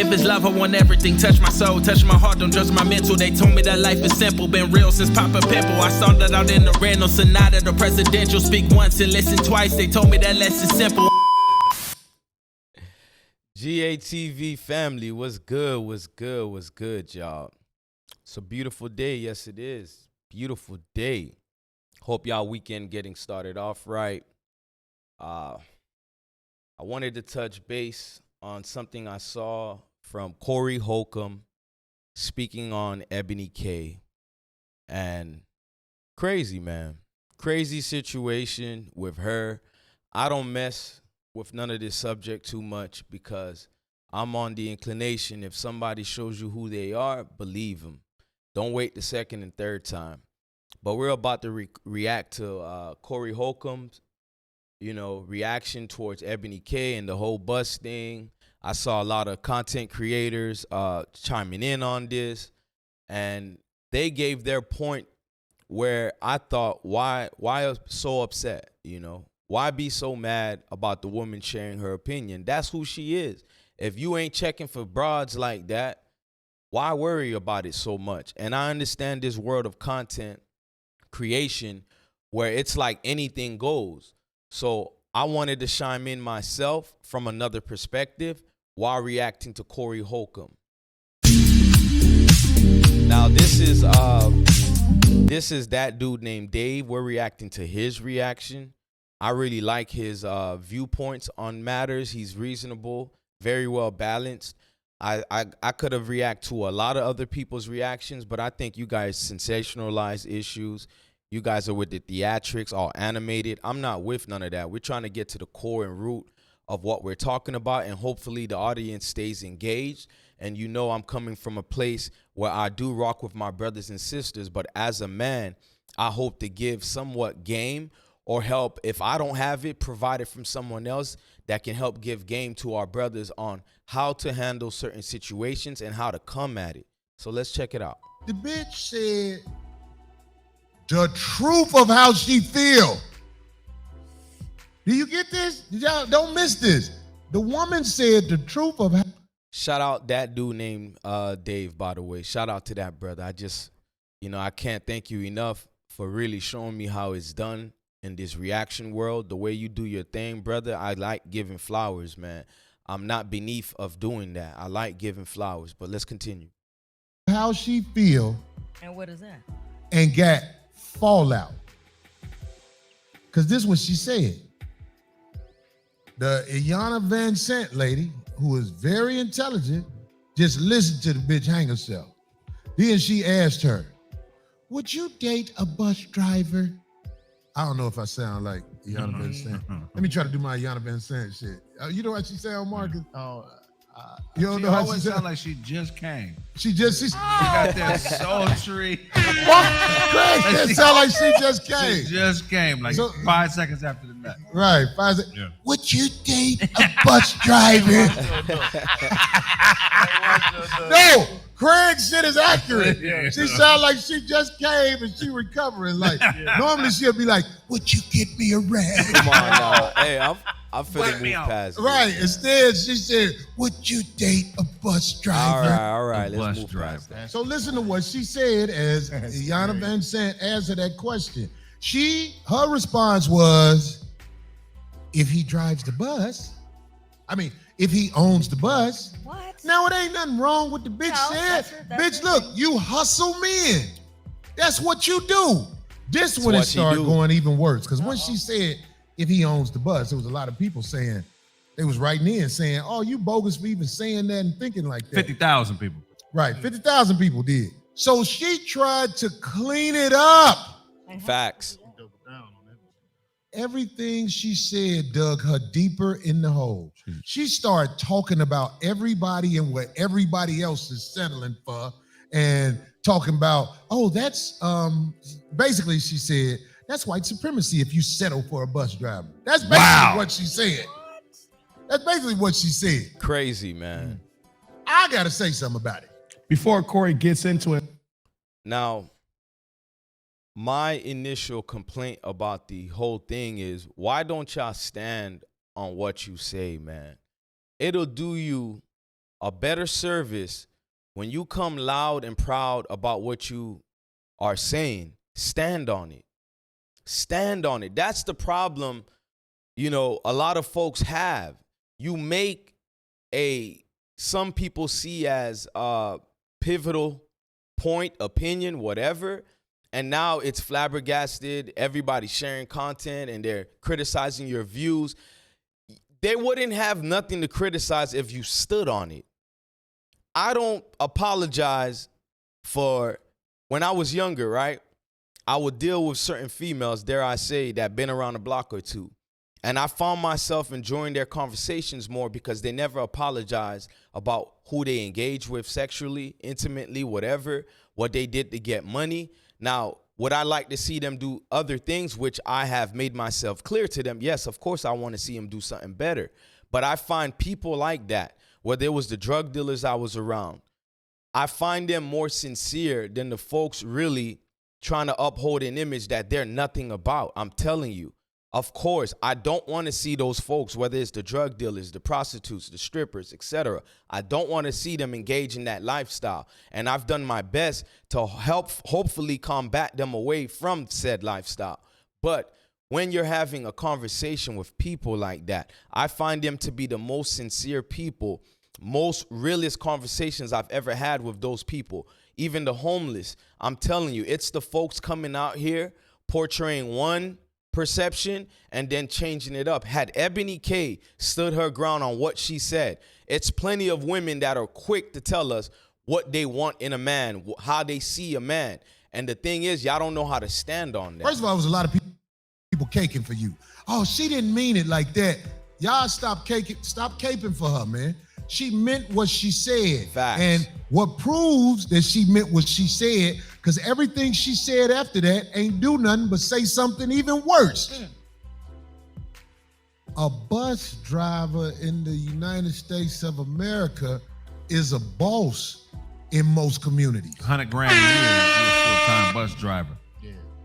If it's love, I want everything. Touch my soul, touch my heart, don't judge my mental. They told me that life is simple, been real since Papa Pimple. I started out in the Renault Sonata, the presidential. Speak once and listen twice, they told me that less is simple. GATV family, what's good, y'all? It's a beautiful day, yes it is. Beautiful day. Hope y'all weekend getting started off right. I wanted to touch base on something I saw from Corey Holcomb speaking on Ebony K. And crazy, man. Crazy situation with her. I don't mess with none of this subject too much because I'm on the inclination. If somebody shows you who they are, believe them. Don't wait the second and third time. But we're about to react to Corey Holcomb's, reaction towards Ebony K and the whole bus thing. I saw a lot of content creators chiming in on this, and they gave their point where I thought, why so upset, Why be so mad about the woman sharing her opinion? That's who she is. If you ain't checking for broads like that, why worry about it so much? And I understand this world of content creation where it's like anything goes. So I wanted to chime in myself from another perspective while reacting to Corey Holcomb. Now this is that dude named Dave. We're reacting to his reaction. I really like his viewpoints on matters. He's reasonable, very well balanced. I could have reacted to a lot of other people's reactions, but I think you guys sensationalize issues. You guys are with the theatrics, all animated. I'm not with none of that. We're trying to get to the core and root of what we're talking about, and hopefully the audience stays engaged. And I'm coming from a place where I do rock with my brothers and sisters, but as a man, I hope to give somewhat game or help. If I don't have it, provide it from someone else that can help give game to our brothers on how to handle certain situations and how to come at it. So let's check it out. The bitch said the truth of how she feel. Do you get this? Y'all don't miss this. The woman said the truth of how. Shout out that dude named Dave, by the way. Shout out to that brother. I just, I can't thank you enough for really showing me how it's done in this reaction world. The way you do your thing, brother, I like giving flowers, man. I'm not beneath of doing that. I like giving flowers, but let's continue. How she feel. And what is that? And got fallout. Because this is what she said. The Iyanla Vanzant lady, who is very intelligent, just listened to the bitch hang herself. Then she asked her, would you date a bus driver? I don't know if I sound like Iyanla Vanzant. Let me try to do my Iyanla Vanzant shit. You know what she sound, Marcus? You don't know how she sound like she just came. She got that sultry. Craig, it sound like she just came. She just came, like 5 seconds after the nut. Right, 5 seconds. Yeah. Would you date a bus driver? No, Craig's shit is accurate. She sound like she just came and she recovering. Like normally she'll be like, would you get me a rag? Come on now. Hey, I'm finna move past this. Right. Instead, she said, would you date a bus driver? All right. Let's move past that. So listen to what she said as Iyanla Vanzant answered that question. Her response was, if he drives the bus, if he owns the bus. What? Now, it ain't nothing wrong with the bitch said. Bitch, look, you hustle men. That's what you do. This when it started going even worse. Because when she said, if he owns the bus, there was a lot of people saying, they was writing in saying, oh, you bogus for even saying that and thinking like that. 50,000 people. Right, 50,000 people did. So she tried to clean it up. Facts. Everything she said dug her deeper in the hole. She started talking about everybody and what everybody else is settling for and talking about, oh, that's, basically she said, that's white supremacy if you settle for a bus driver. That's basically what she said. That's basically what she said. Crazy, man. I got to say something about it. Before Corey gets into it. Now, my initial complaint about the whole thing is, why don't y'all stand on what you say, man? It'll do you a better service when you come loud and proud about what you are saying. Stand on it. Stand on it. That's the problem, you know, a lot of folks have. You make some people see as a pivotal point, opinion, whatever, and now it's flabbergasted. Everybody's sharing content and they're criticizing your views. They wouldn't have nothing to criticize if you stood on it. I don't apologize for when I was younger, right? I would deal with certain females, dare I say, that been around the block or two. And I found myself enjoying their conversations more because they never apologized about who they engaged with sexually, intimately, whatever, what they did to get money. Now, would I like to see them do other things, which I have made myself clear to them? Yes, of course, I want to see them do something better. But I find people like that, whether it was the drug dealers I was around, I find them more sincere than the folks really trying to uphold an image that they're nothing about. I'm telling you. Of course, I don't want to see those folks, whether it's the drug dealers, the prostitutes, the strippers, etc. I don't want to see them engage in that lifestyle. And I've done my best to help hopefully combat them away from said lifestyle. But when you're having a conversation with people like that, I find them to be the most sincere people, most realist conversations I've ever had with those people. Even the homeless, I'm telling you, it's the folks coming out here portraying one perception and then changing it up. Had Ebony K stood her ground on what she said, it's plenty of women that are quick to tell us what they want in a man, how they see a man. And the thing is, y'all don't know how to stand on that. First of all, there was a lot of people caking for you. Oh, she didn't mean it like that. Y'all stop caping for her, man. She meant what she said. Facts. And what proves that she meant what she said, because everything she said after that ain't do nothing but say something even worse. A bus driver in the United States of America is a boss in most communities. 100 grand a year, you're a full-time bus driver.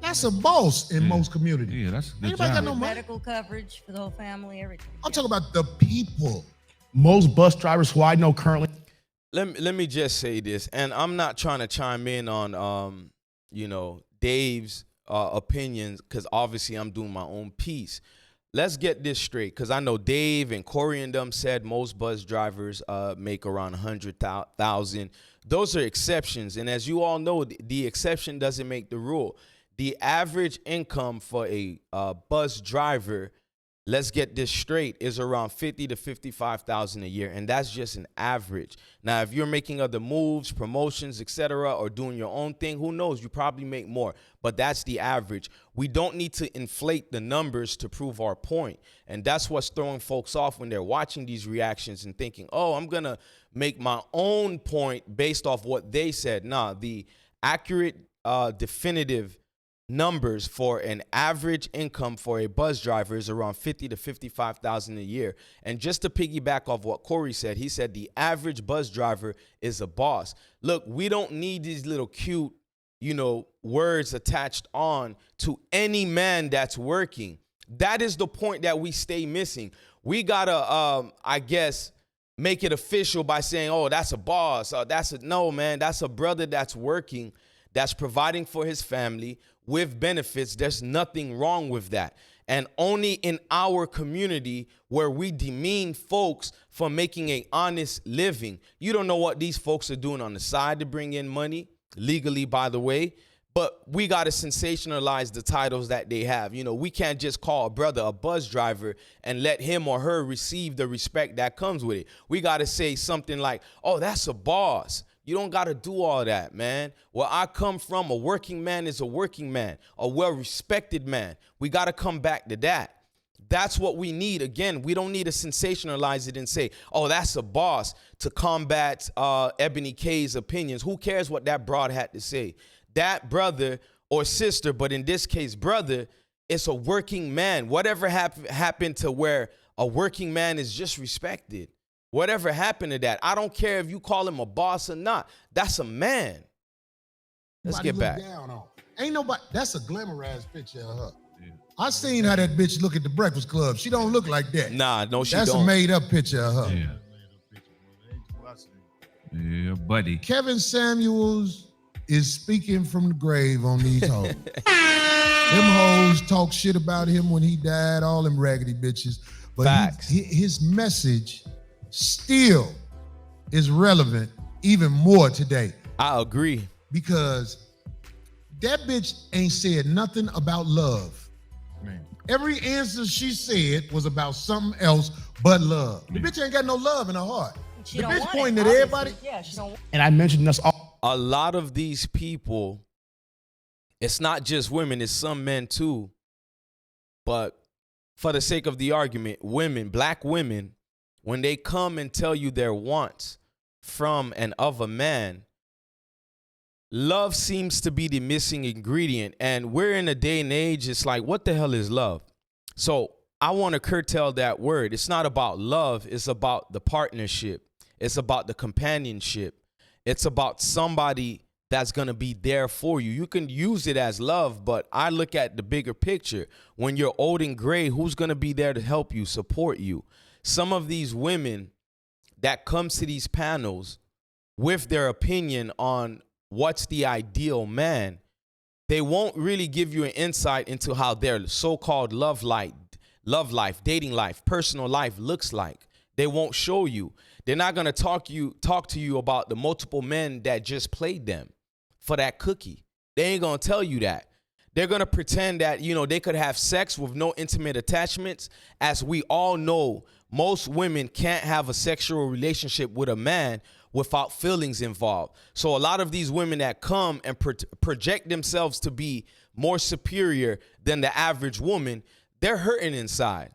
That's a boss in most communities. Yeah, that's a good Anybody got job. no money? Medical coverage for the whole family, everything. I'm talking about the people. Most bus drivers who I know currently. Let me just say this, and I'm not trying to chime in on you know, Dave's opinions, because obviously I'm doing my own piece. Let's get this straight, because I know Dave and Corey and them said most bus drivers make around 100,000. Those are exceptions, and as you all know, the exception doesn't make the rule. The average income for a bus driver, let's get this straight, is around 50 to 55,000 a year, and that's just an average. Now, if you're making other moves, promotions, etc., or doing your own thing, who knows? You probably make more, but that's the average. We don't need to inflate the numbers to prove our point, and that's what's throwing folks off when they're watching these reactions and thinking, oh, I'm gonna make my own point based off what they said. Nah, the accurate, definitive numbers for an average income for a bus driver is around 50 to 55,000 a year. And just to piggyback off what Corey said, he said the average bus driver is a boss. Look, we don't need these little cute, you know, words attached on to any man that's working. That is the point that we stay missing. We gotta, I guess, make it official by saying, oh, that's a boss. No, man, that's a brother that's working, that's providing for his family with benefits. There's nothing wrong with that. And only in our community where we demean folks for making an honest living. You don't know what these folks are doing on the side to bring in money, legally, by the way. But we got to sensationalize the titles that they have. You know, we can't just call a brother a bus driver and let him or her receive the respect that comes with it. We got to say something like, oh, that's a boss. You don't got to do all that, man. Where I come from, a working man is a working man, a well-respected man. We got to come back to that. That's what we need. Again, we don't need to sensationalize it and say, oh, that's a boss, to combat Ebony K's opinions. Who cares what that broad had to say? That brother or sister, but in this case, brother, is a working man. Whatever happened to where a working man is just respected? Whatever happened to that? I don't care if you call him a boss or not. That's a man. Let's get back. Ain't nobody. That's a glamorized picture of her. Yeah. I seen how that bitch look at the Breakfast Club. She don't look like that. Nah, no, she don't. That's a made up picture of her. Yeah. Yeah, buddy. Kevin Samuels is speaking from the grave on these hoes. Them hoes talk shit about him when he died, all them raggedy bitches. But Facts. his message still is relevant even more today. I agree. Because that bitch ain't said nothing about love. Man. Every answer she said was about something else but love. The bitch ain't got no love in her heart. She The don't bitch want pointing it, at everybody. obviously. Yeah, she don't. And I mentioned this all. A lot of these people, it's not just women, it's some men too. But for the sake of the argument, women, black women, when they come and tell you their wants from and of a man, love seems to be the missing ingredient. And we're in a day and age, it's like, what the hell is love? So I want to curtail that word. It's not about love. It's about the partnership. It's about the companionship. It's about somebody that's going to be there for you. You can use it as love, but I look at the bigger picture. When you're old and gray, who's going to be there to help you, support you? Some of these women that comes to these panels with their opinion on what's the ideal man, they won't really give you an insight into how their so-called love life, dating life, personal life looks like. They won't show you. They're not going to talk to you about the multiple men that just played them for that cookie. They ain't going to tell you that. They're going to pretend that, they could have sex with no intimate attachments. As we all know, most women can't have a sexual relationship with a man without feelings involved. So a lot of these women that come and project themselves to be more superior than the average woman, they're hurting inside.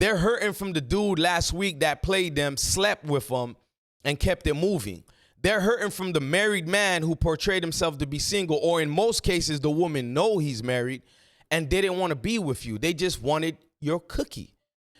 They're hurting from the dude last week that played them, slept with them, and kept it moving. They're hurting from the married man who portrayed himself to be single, or in most cases, the woman know he's married and didn't want to be with you. They just wanted your cookie.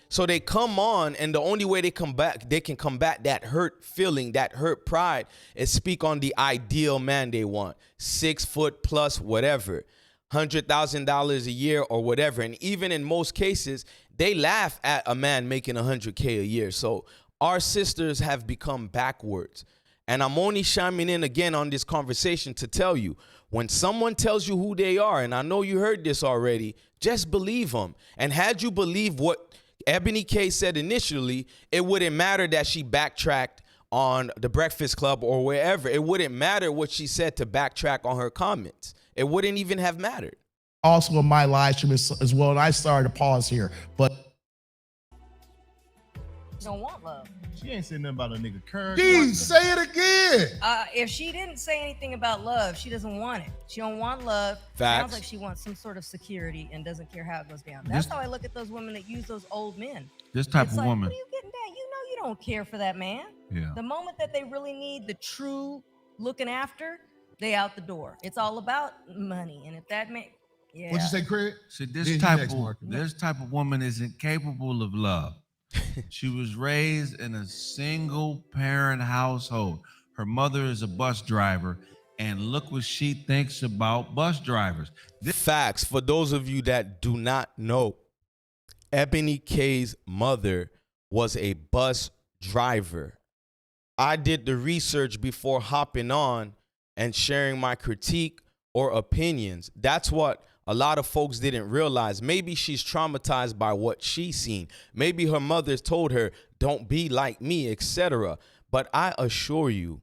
So they come on, and the only way they can combat that hurt feeling, that hurt pride, is speak on the ideal man they want. 6 foot plus, whatever, $100,000 a year or whatever. And even in most cases, they laugh at a man making $100K a year. So our sisters have become backwards. And I'm only chiming in again on this conversation to tell you, when someone tells you who they are, and I know you heard this already, just believe them. And had you believed what Ebony K said initially, it wouldn't matter that she backtracked on the Breakfast Club or wherever. It wouldn't matter what she said to backtrack on her comments. It wouldn't even have mattered. Also in my live stream as well, and I started to pause here, but She don't want love. She ain't saying nothing about a nigga curve. D, say it again. If she didn't say anything about love, she doesn't want it. She don't want love. Facts. Sounds like she wants some sort of security and doesn't care how it goes down. That's how I look at those women that use those old men. This type It's of like, woman. what are you getting at? You know you don't care for that man. Yeah. The moment that they really need the true looking after, they out the door. It's all about money. And if that man, yeah. What'd you say, Craig? See, Then you next, Mark. this type of woman isn't capable of love. She was raised in a single parent household. Her mother is a bus driver, and look what she thinks about bus drivers. Facts. For those of you that do not know, Ebony K's mother was a bus driver. I did the research before hopping on and sharing my critique or opinions. That's what a lot of folks didn't realize. Maybe she's traumatized by what she's seen. Maybe her mother told her, don't be like me, etc. But I assure you,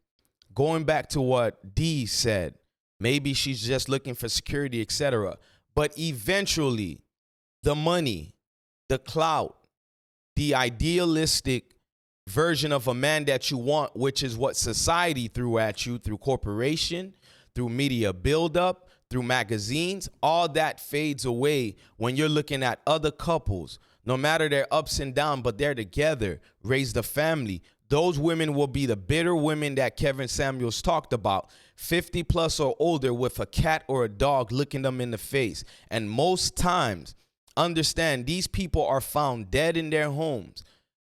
going back to what Dee said, maybe she's just looking for security, etc. But eventually, the money, the clout, the idealistic version of a man that you want, which is what society threw at you through corporation, through media buildup, through magazines, all that fades away when you're looking at other couples, no matter their ups and downs, but they're together, raised a family. Those women will be the bitter women that Kevin Samuels talked about, 50 plus or older with a cat or a dog looking them in the face. And most times, understand, these people are found dead in their homes,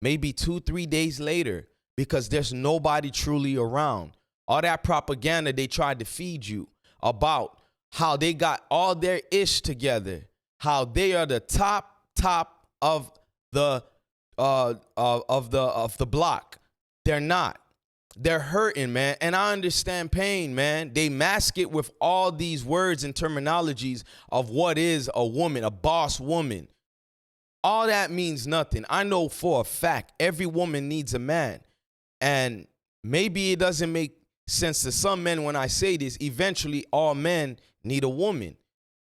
maybe 2-3 days later, because there's nobody truly around. All that propaganda they tried to feed you about how they got all their ish together, how they are the top of the block. They're not. they're hurting, man. And I understand pain, man. They mask it with all these words and terminologies of what is a woman, a boss woman. All that means nothing. I know for a fact every woman needs a man. And maybe it doesn't make sense to some men when I say this. Eventually, all men need a woman.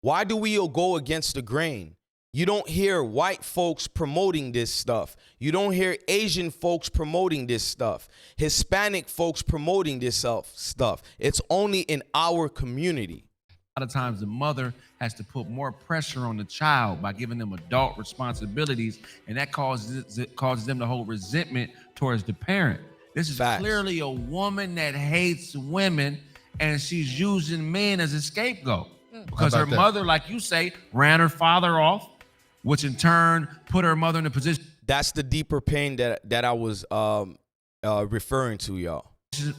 Why do we all go against the grain? You don't hear white folks promoting this stuff. You don't hear Asian folks promoting this stuff. Hispanic folks promoting this stuff. It's only in our community. A lot of times the mother has to put more pressure on the child by giving them adult responsibilities, and that causes them to hold resentment towards the parent. This is Facts. clearly a woman that hates women, and she's using men as a scapegoat. Because her mother, like you say, ran her father off, which in turn put her mother in a position. That's the deeper pain that I was referring to, y'all.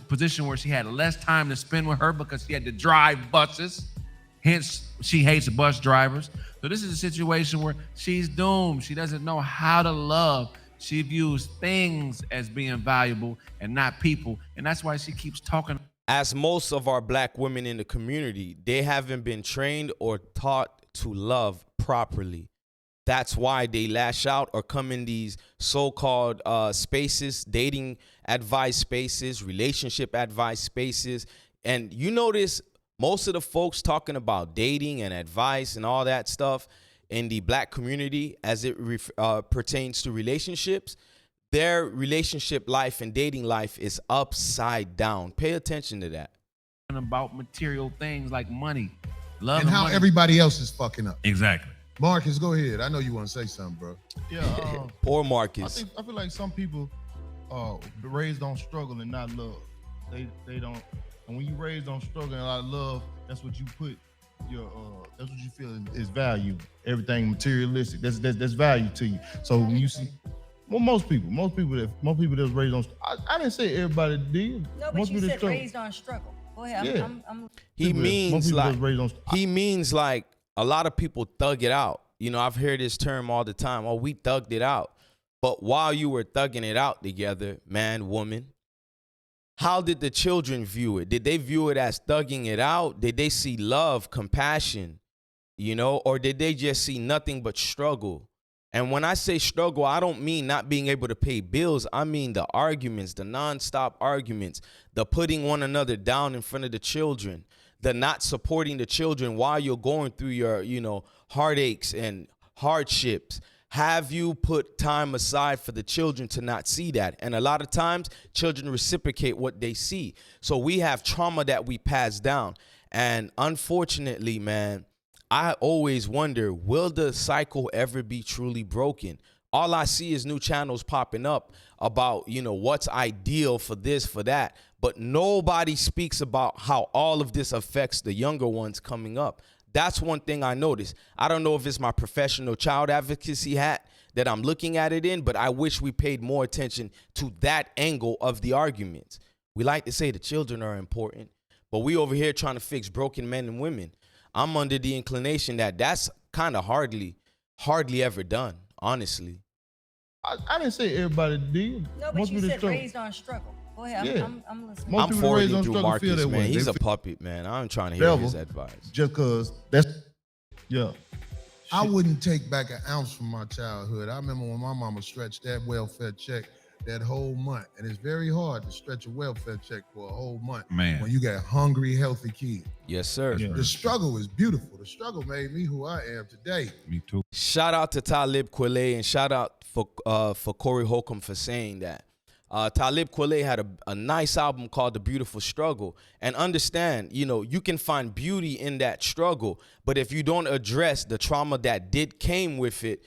Position where she had less time to spend with her because she had to drive buses. Hence, she hates bus drivers. So this is a situation where she's doomed. She doesn't know how to love. She views things as being valuable and not people. And that's why she keeps talking. As most of our black women in the community, they haven't been trained or taught to love properly. That's why they lash out or come in these so-called spaces, dating advice spaces, relationship advice spaces. And you notice most of the folks talking about dating and advice and all that stuff in the black community as it pertains to relationships, their relationship life and dating life is upside down. Pay attention to that. About material things like money, love, and how money. Everybody else is fucking up. Exactly. Marcus, go ahead. I know you want to say something, bro. Yeah, Poor Marcus. I feel like some people raised on struggle and not love. They don't. And when you raised on struggle and not love, that's what you put your that's what you feel is value. Everything materialistic. That's value to you. So when you see, well, most people that's raised on. I didn't say everybody did. No, but most you people said struggle. raised on struggle. Go ahead. Yeah. I'm He means raised on. like a lot of people thug it out. You know, I've heard this term all the time. Oh, we thugged it out. But while you were thugging it out together, man, woman, how did the children view it? Did they view it as thugging it out? Did they see love, compassion, you know, or did they just see nothing but struggle? And when I say struggle, I don't mean not being able to pay bills. I mean the arguments, the nonstop arguments, the putting one another down in front of the children, the not supporting the children while you're going through your, you know, heartaches and hardships. Have you put time aside for the children to not see that? And a lot of times, children reciprocate what they see. So we have trauma that we pass down. And unfortunately, man, I always wonder, will the cycle ever be truly broken? All I see is new channels popping up about, you know, what's ideal for this, for that. But nobody speaks about how all of this affects the younger ones coming up. That's one thing I noticed. I don't know if it's my professional child advocacy hat that I'm looking at it in, but I wish we paid more attention to that angle of the arguments. We like to say the children are important, but we over here trying to fix broken men and women. I'm under the inclination that that's kind of hardly ever done, honestly. I didn't say everybody did. No, but Most you people said struggle. raised on struggle. Go ahead. Yeah. I'm listening. Most I'm people raised forwarding on through struggle feel Marcus, that way. man. He's They a feel puppet, man. I'm trying to hear devil his advice. just cause that's yeah. I wouldn't take back an ounce from my childhood. I remember when my mama stretched that welfare check that whole month. And it's very hard to stretch a welfare check for a whole month Man. when you got hungry, healthy kids. Yes, sir. Yeah. The struggle is beautiful. The struggle made me who I am today. Me too. Shout out to Talib Kweli and shout out for Corey Holcomb for saying that. Talib Kweli had a nice album called The Beautiful Struggle. And understand, you know, you can find beauty in that struggle, but if you don't address the trauma that came with it,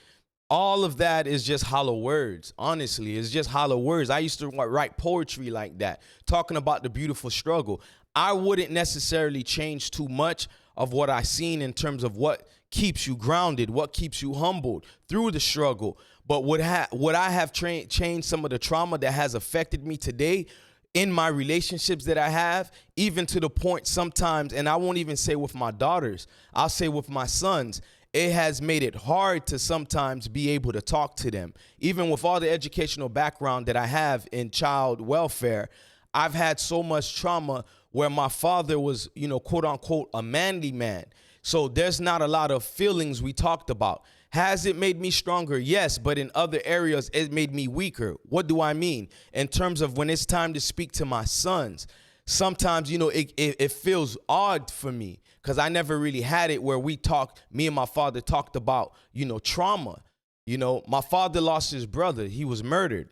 all of that is just hollow words. Honestly, it's just hollow words. I used to write poetry like that, talking about the beautiful struggle. I wouldn't necessarily change too much of what I seen in terms of what keeps you grounded, what keeps you humbled through the struggle. But would I have changed some of the trauma that has affected me today in my relationships that I have, even to the point sometimes, and I won't even say with my daughters, I'll say with my sons, it has made it hard to sometimes be able to talk to them. Even with all the educational background that I have in child welfare, I've had so much trauma where my father was, you know, quote unquote, a manly man. So there's not a lot of feelings we talked about. Has it made me stronger? Yes, but in other areas, it made me weaker. What do I mean? In terms of when it's time to speak to my sons, sometimes, you know, it feels odd for me because I never really had it where me and my father talked about, you know, trauma. You know, my father lost his brother. He was murdered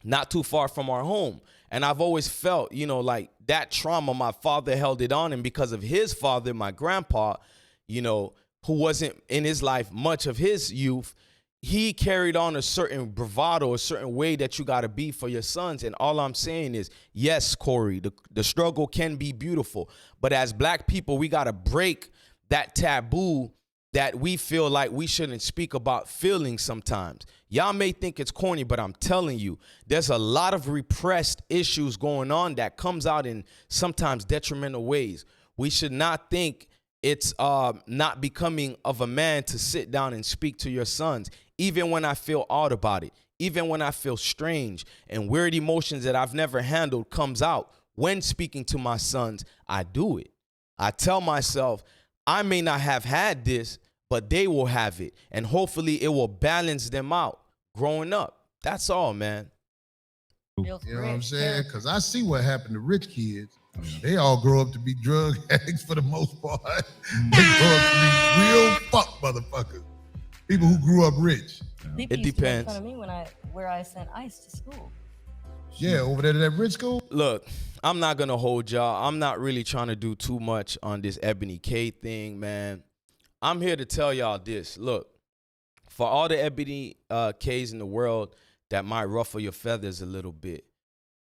not too far from our home. And I've always felt, you know, like that trauma, my father held it on. And because of his father, my grandpa, you know, who wasn't in his life much of his youth, he carried on a certain bravado, a certain way that you got to be for your sons. And all I'm saying is, yes, Corey, the struggle can be beautiful. But as black people, we got to break that taboo that we feel like we shouldn't speak about feelings sometimes. Y'all may think it's corny, but I'm telling you, there's a lot of repressed issues going on that comes out in sometimes detrimental ways. We should not think it's not becoming of a man to sit down and speak to your sons, even when I feel odd about it, even when I feel strange and weird emotions that I've never handled comes out. When speaking to my sons, I do it. I tell myself, I may not have had this, but they will have it. And hopefully it will balance them out growing up. That's all, man. Feels You know what I'm great. saying? Because I see what happened to rich kids. They all grow up to be drug addicts for the most part. They grow up to be real fuck motherfuckers. People who grew up rich. People It used to make depends. fun of me where I sent Ice to school. Yeah, over there to that rich school. Look, I'm not going to hold y'all. I'm not really trying to do too much on this Ebony K thing, man. I'm here to tell y'all this. Look, for all the Ebony Ks in the world that might ruffle your feathers a little bit,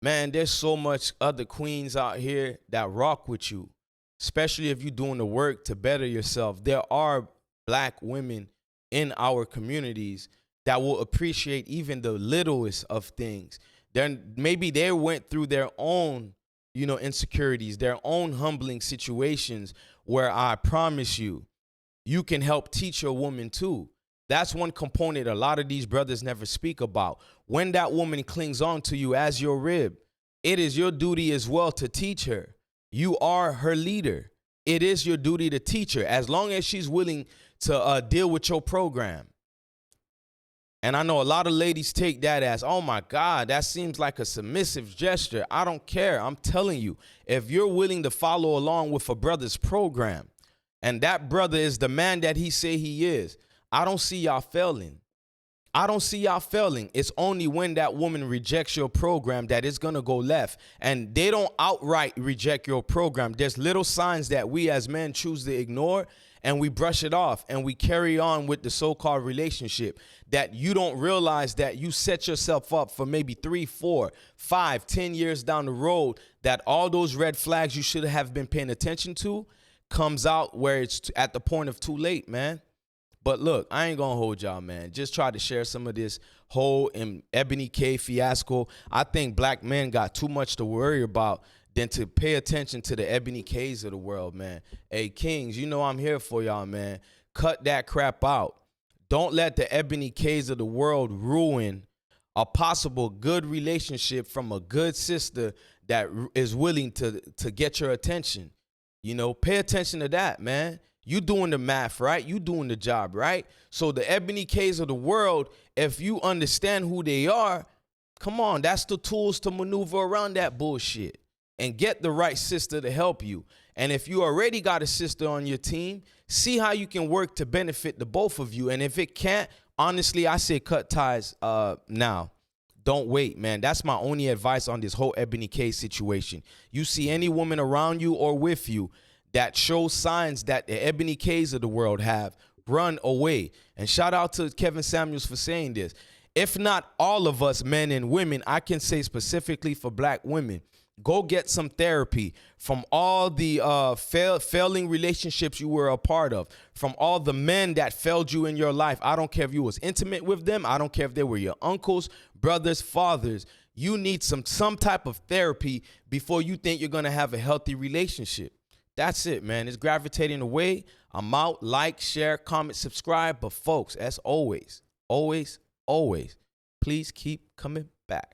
man, there's so much other queens out here that rock with you, especially if you're doing the work to better yourself. There are black women in our communities that will appreciate even the littlest of things. Then maybe they went through their own, you know, insecurities, their own humbling situations where I promise you, you can help teach your woman too. That's one component a lot of these brothers never speak about. When that woman clings on to you as your rib, it is your duty as well to teach her. You are her leader. It is your duty to teach her as long as she's willing to deal with your program. And I know a lot of ladies take that as, oh my God, that seems like a submissive gesture. I don't care. I'm telling you, if you're willing to follow along with a brother's program, and that brother is the man that he say he is, I don't see y'all failing. I don't see y'all failing. It's only when that woman rejects your program that it's going to go left. And they don't outright reject your program. There's little signs that we as men choose to ignore, and we brush it off and we carry on with the so-called relationship that you don't realize that you set yourself up for maybe 3, 4, 5, 10 years down the road, that all those red flags you should have been paying attention to comes out where it's at the point of too late, man. But look, I ain't gonna hold y'all, man. Just try to share some of this whole Ebony K fiasco. I think black men got too much to worry about than to pay attention to the Ebony Ks of the world, man. Hey, Kings, you know I'm here for y'all, man. Cut that crap out. Don't let the Ebony Ks of the world ruin a possible good relationship from a good sister that is willing to get your attention. You know, pay attention to that, man. You doing the math, right? You doing the job, right? So the Ebony Ks of the world, if you understand who they are, come on, that's the tools to maneuver around that bullshit and get the right sister to help you. And if you already got a sister on your team, see how you can work to benefit the both of you. And if it can't, honestly, I say cut ties now. Don't wait, man. That's my only advice on this whole Ebony K situation. You see any woman around you or with you that shows signs that the Ebony Ks of the world have, run away. And shout out to Kevin Samuels for saying this. If not all of us, men and women, I can say specifically for black women, go get some therapy from all the failing relationships you were a part of, from all the men that failed you in your life. I don't care if you was intimate with them. I don't care if they were your uncles, brothers, fathers. You need some type of therapy before you think you're going to have a healthy relationship. That's it, man. It's gravitating away. I'm out. Like, share, comment, subscribe. But folks, as always, always, always, please keep coming back.